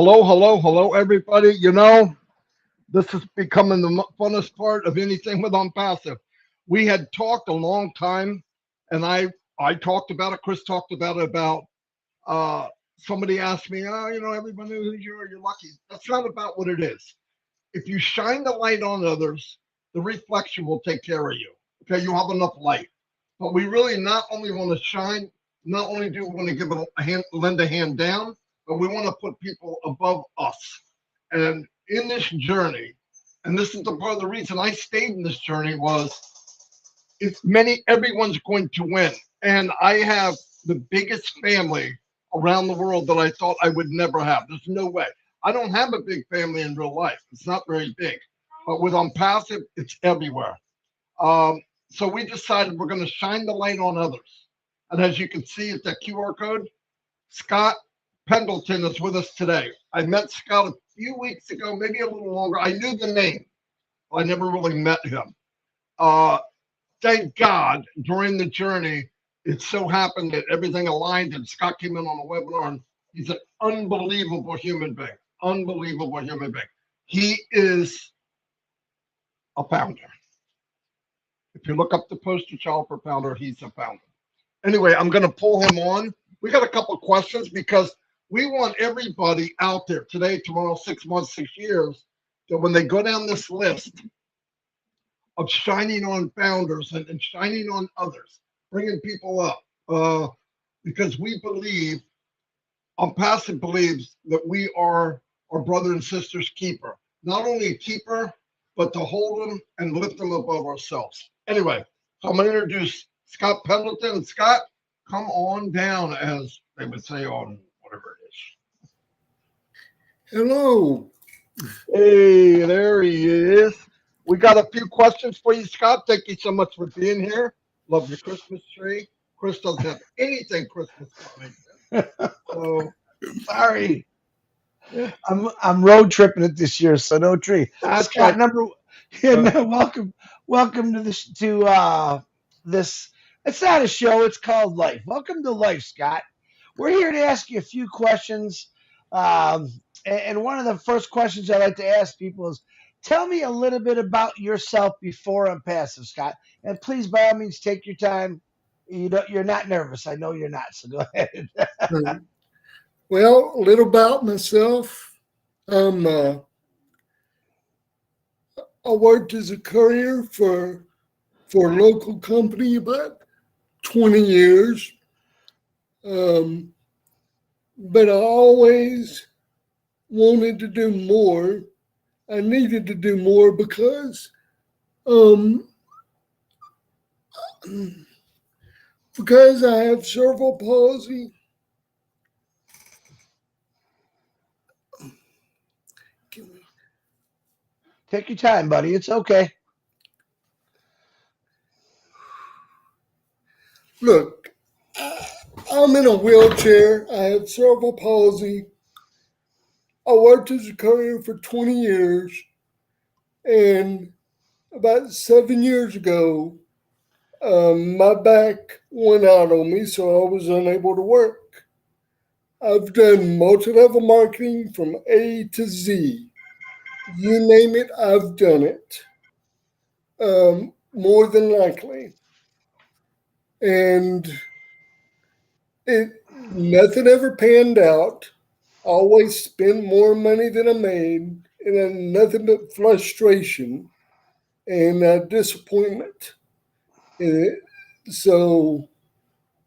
Hello, hello, hello, everybody. This is becoming the funnest part of anything with On Passive. We had talked a long time, and I talked about it. Chris talked about it. About somebody asked me, oh, everybody knows who you are. You're lucky. That's not about what it is. If you shine the light on others, the reflection will take care of you. Okay, you have enough light. But we really not only want to shine, not only do we want to give a hand, lend a hand down, but we want to put people above us. And in this journey, and this is the part of the reason I stayed in this journey was everyone's going to win. And I have the biggest family around the world that I thought I would never have. There's no way. I don't have a big family in real life. It's not very big. But with On Passive, it's everywhere. So we decided we're going to shine the light on others. And as you can see at the QR code, Scott Pendleton is with us today. I met Scott a few weeks ago, maybe a little longer. I knew the name. I never really met him. Uh, Thank God during the journey, it so happened that everything aligned and Scott came in on the webinar and he's an unbelievable human being. Unbelievable human being. He is a founder. If you look up the poster child for founder, he's a founder. Anyway, I'm going to pull him on. We got a couple of questions because we want everybody out there today, tomorrow, 6 months, 6 years, that when they go down this list of shining on founders and shining on others, bringing people up, because we believe, Passive believes that we are our brother and sister's keeper. Not only a keeper, but to hold them and lift them above ourselves. Anyway, so I'm going to introduce Scott Pendleton. Scott, come on down, as they would say on whatever it is. Hello. Hey, there he is. We got a few questions for you, Scott. Thank you so much for being here. Love your Christmas tree. Chris doesn't have anything Christmas coming. So sorry. I'm road tripping it this year, so no tree. That's Scott, right. welcome to this. It's not a show. It's called Life. Welcome to Life, Scott. We're here to ask you a few questions. And one of the first questions I like to ask people is, tell me a little bit about yourself before I'm passive, Scott. And please, by all means, take your time. You're not nervous. I know you're not. So go ahead. Well, a little about myself. I worked as a courier for a local company about 20 years. But I always wanted to do more. I needed to do more because I have cerebral palsy. Take your time, buddy. It's okay. Look, I'm in a wheelchair. I have cerebral palsy. I worked as a courier for 20 years. And about 7 years ago, my back went out on me, so I was unable to work. I've done multi-level marketing from A to Z. You name it, I've done it. More than likely. And nothing ever panned out. Always spent more money than I made, and then nothing but frustration and disappointment. So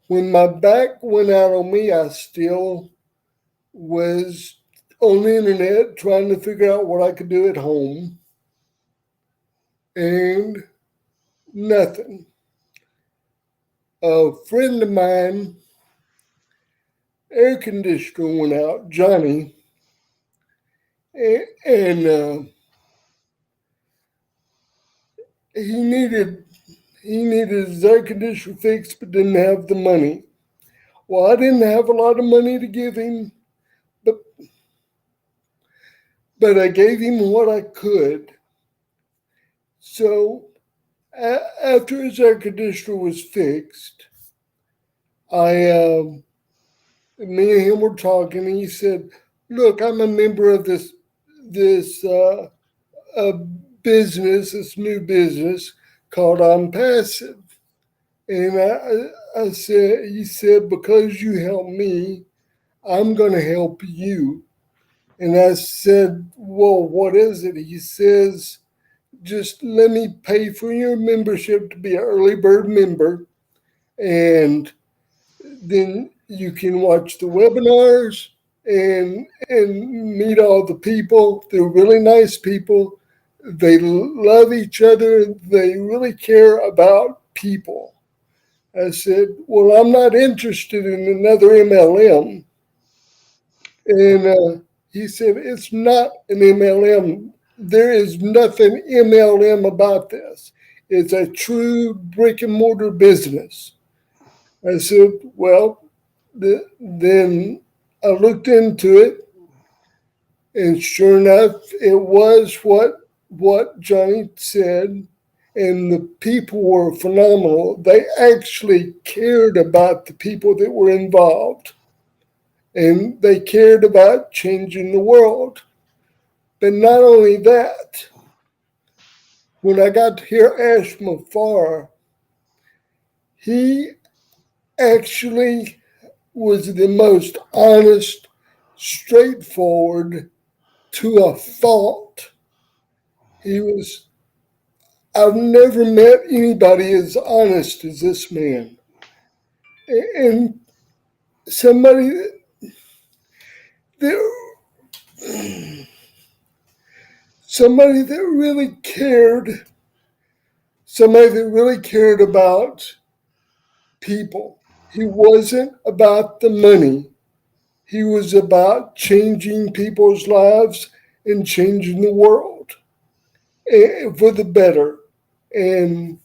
when my back went out on me, I still was on the internet trying to figure out what I could do at home, and nothing. A friend of mine, air conditioner went out, Johnny, and he needed his air conditioner fixed, but didn't have the money. Well, I didn't have a lot of money to give him, but I gave him what I could. So after his air conditioner was fixed, me and him were talking, and he said, look, I'm a member of this uh, business, this new business called I'm Passive. And I said, he said, because you help me, I'm going to help you. And I said, well, what is it? He says, just let me pay for your membership to be an early bird member. And then you can watch the webinars and meet all the people. They're really nice people. They love each other. They really care about people. I said, well, I'm not interested in another MLM. And he said, it's not an MLM. There is nothing MLM about this. It's a true brick and mortar business. I said, well, then I looked into it, and sure enough, it was what Johnny said, and the people were phenomenal. They actually cared about the people that were involved, and they cared about changing the world. But not only that, when I got to hear Ash Mafar, he actually was the most honest, straightforward to a fault. He was, I've never met anybody as honest as this man. And somebody that, somebody that really cared, somebody that really cared about people. He wasn't about the money. He was about changing people's lives and changing the world for the better. And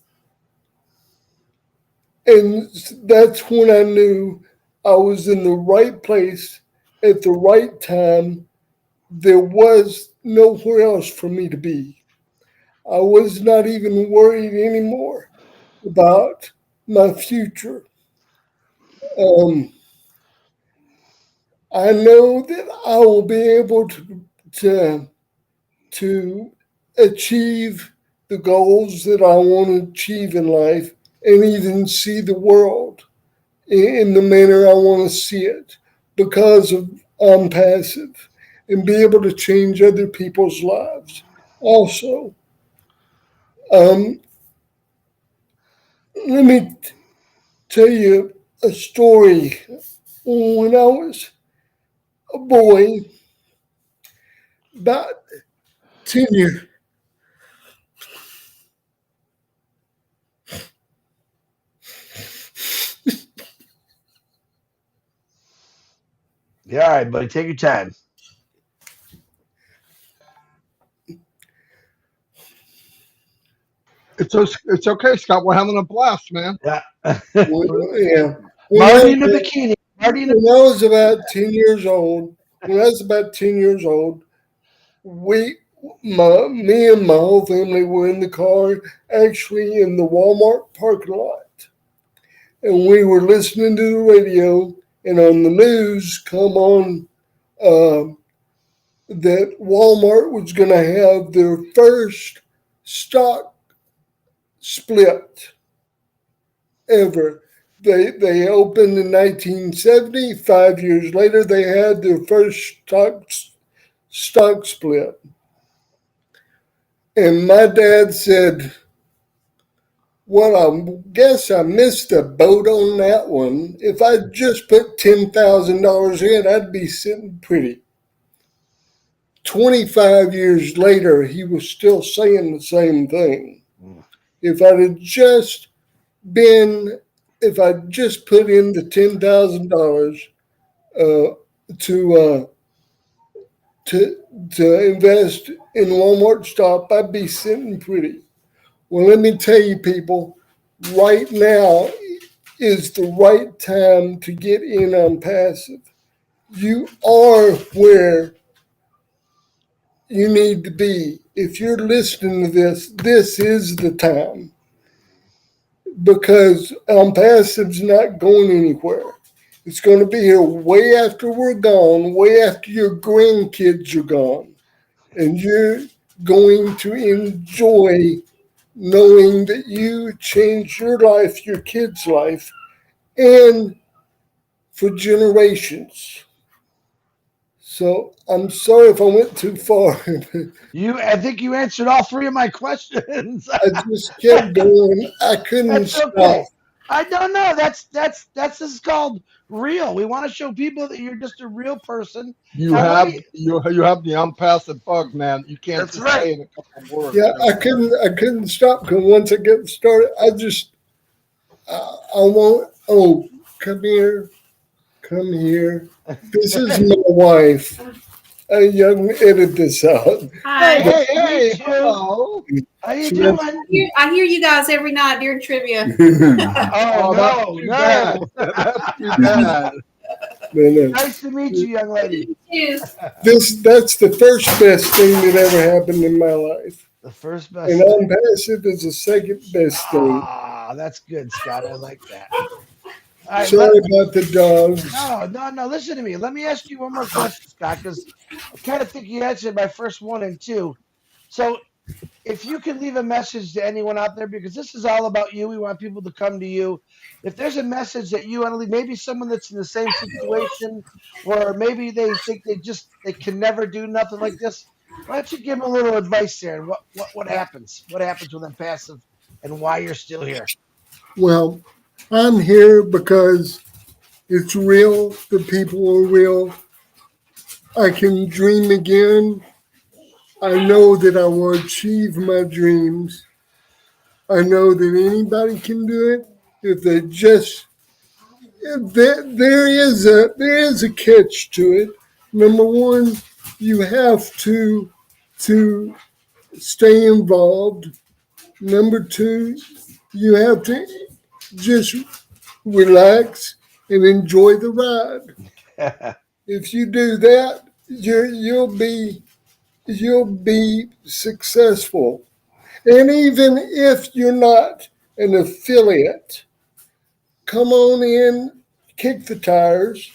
and that's when I knew I was in the right place at the right time. There was nowhere else for me to be. I was not even worried anymore about my future. Um, I know that I will be able to to achieve the goals that I want to achieve in life and even see the world in the manner I want to see it because of I'm passive and be able to change other people's lives. Also, um, let me tell you a story. When I was a boy, about 10 years, Yeah, all right, buddy. Take your time. It's okay, Scott. We're having a blast, man. Yeah. yeah, Marty in the bikini. Marty in the when I was about 10 years old, when I was about 10 years old, we, me and my whole family were in the car, actually in the Walmart parking lot. And we were listening to the radio, and on the news come on uh, that Walmart was going to have their first stock split ever. They opened in 1970. 5 years later, they had their first stock split. And my dad said, well, I guess I missed the boat on that one. If I just put $10,000 in, I'd be sitting pretty. 25 years later, he was still saying the same thing. If I'd have just been, if I just put in the $10,000 uh, to to invest in Walmart stock, I'd be sitting pretty. Well, let me tell you, people, right now is the right time to get in on passive. You are where you need to be. If you're listening to this, this is the time because passive's not going anywhere. It's going to be here way after we're gone, way after your grandkids are gone. And you're going to enjoy knowing that you changed your life, your kids' life, and for generations. So I'm sorry if I went too far. I think you answered all three of my questions. I just kept going. I couldn't That's stop. okay. I don't know. That's this is called real. We want to show people that you're just a real person. You Now let have me. you have the unpassive bug, man. You can't That's just right. say in a couple of words. Yeah, You know? I couldn't stop because once I get started, I want. Oh, come here, come here. This is my wife. Young, edit this out. Hey, Hi. Hey, nice to hey, meet you. hello. How you She doing? I hear you guys every night during trivia. Oh Oh, that's no, too bad. no. That's too bad. no. Nice to meet you, young lady. Yes. That's the first best thing that ever happened in my life. The first And best thing. unpassive is the second best thing. Ah, that's good, Scott. I like that. All right, Sorry about the dogs. no. Listen to me. Let me ask you one more question, Scott, because I kind of think you answered my first one and two. So, if you could leave a message to anyone out there, because this is all about you, we want people to come to you. If there's a message that you want to leave, maybe someone that's in the same situation, or maybe they think they can never do nothing like this. Why don't you give them a little advice there? And what happens? What happens with them passive, and why you're still here? Well, I'm here because it's real. The people are real. I can dream again. I know that I will achieve my dreams. I know that anybody can do it if they just. There is a catch to it. Number one, you have to stay involved. Number two, you have to just relax and enjoy the ride. If you do that, you'll be successful. And even if you're not an affiliate, come on in, kick the tires,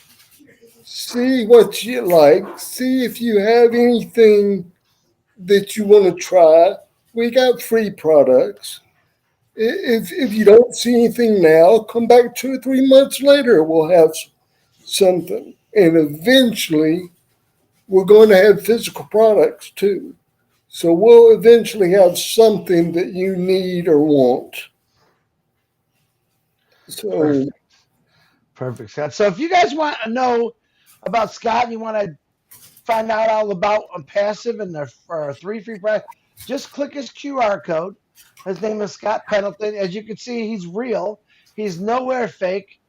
see what you like, see if you have anything that you want to try. We got free products. If you don't see anything now, come back 2 or 3 months later. We'll have something, and eventually we're going to have physical products too. So we'll eventually have something that you need or want. So Perfect. Perfect, Scott. So if you guys want to know about Scott and you want to find out all about Passive and their three free products, just click his QR code. His name is Scott Pendleton. As you can see, he's real. He's nowhere fake.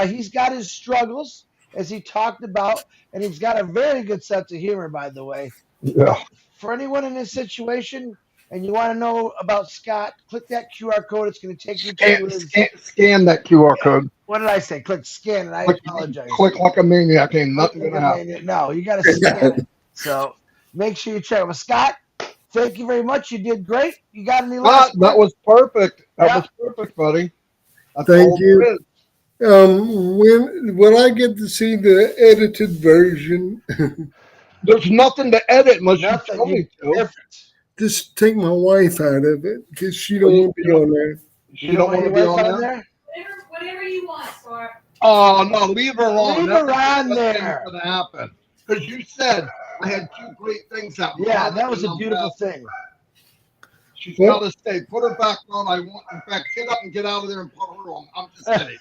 He's got his struggles, as he talked about, and he's got a very good sense of humor, by the way. Yeah. But for anyone in this situation and you want to know about Scott, click that QR code. It's going to take you to his. Scan that QR code. What did I say? Click scan, and I Click, apologize. click like a maniac. Ain't Click nothing like gonna a happen. maniac. No, you got to scan it. So make sure you check it. Well, Scott, thank you very much. You did great. You got any Ah, last that words? was perfect. That Yeah. was perfect, buddy. That's thank all you. there is. When I get to see the edited version, There's nothing to edit unless you Nothing. tell You me to. perfect. just take my wife out of it because she Oh, don't want to be on there. She You don't don't want want to your be wife on on there. there? Whatever you want, Spark. Oh no, leave her on. Leave That's her the on best thing there. that's gonna happen. Because you said I had two great things happen. Yeah, Positive that was a and beautiful unpassive. thing. She's What? got to stay. Put her back on. I want, in fact, get up and get out of there and put her on. I'm just kidding.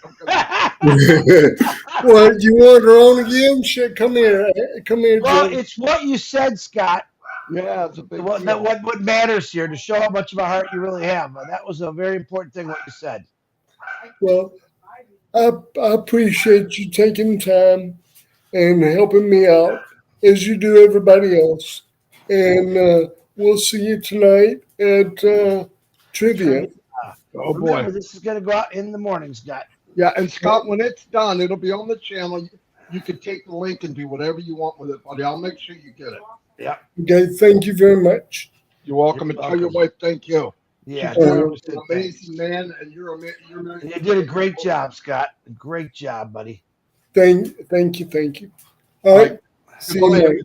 Well, you want her on again? Shit, come here. Come here, Well, Joe. it's what you said, Scott. Yeah, it's a big What deal. what matters here to show how much of a heart you really have. That was a very important thing what you said. Well, I appreciate you taking time and helping me out as you do everybody else. And we'll see you tonight at trivia. Trivia. Oh boy. Remember, this is going to go out in the morning, Scott. Yeah, and Scott, when it's done, it'll be on the channel. You can take the link and do whatever you want with it, buddy. I'll make sure you get it. Yeah, Okay, thank you very much. You're welcome, You're and tell your welcome. wife thank you. Yeah, She's tell an her we said thanks. amazing man, and you're You did a great job, Scott. Great job, buddy. Thank you. All right. See you Goodbye, later.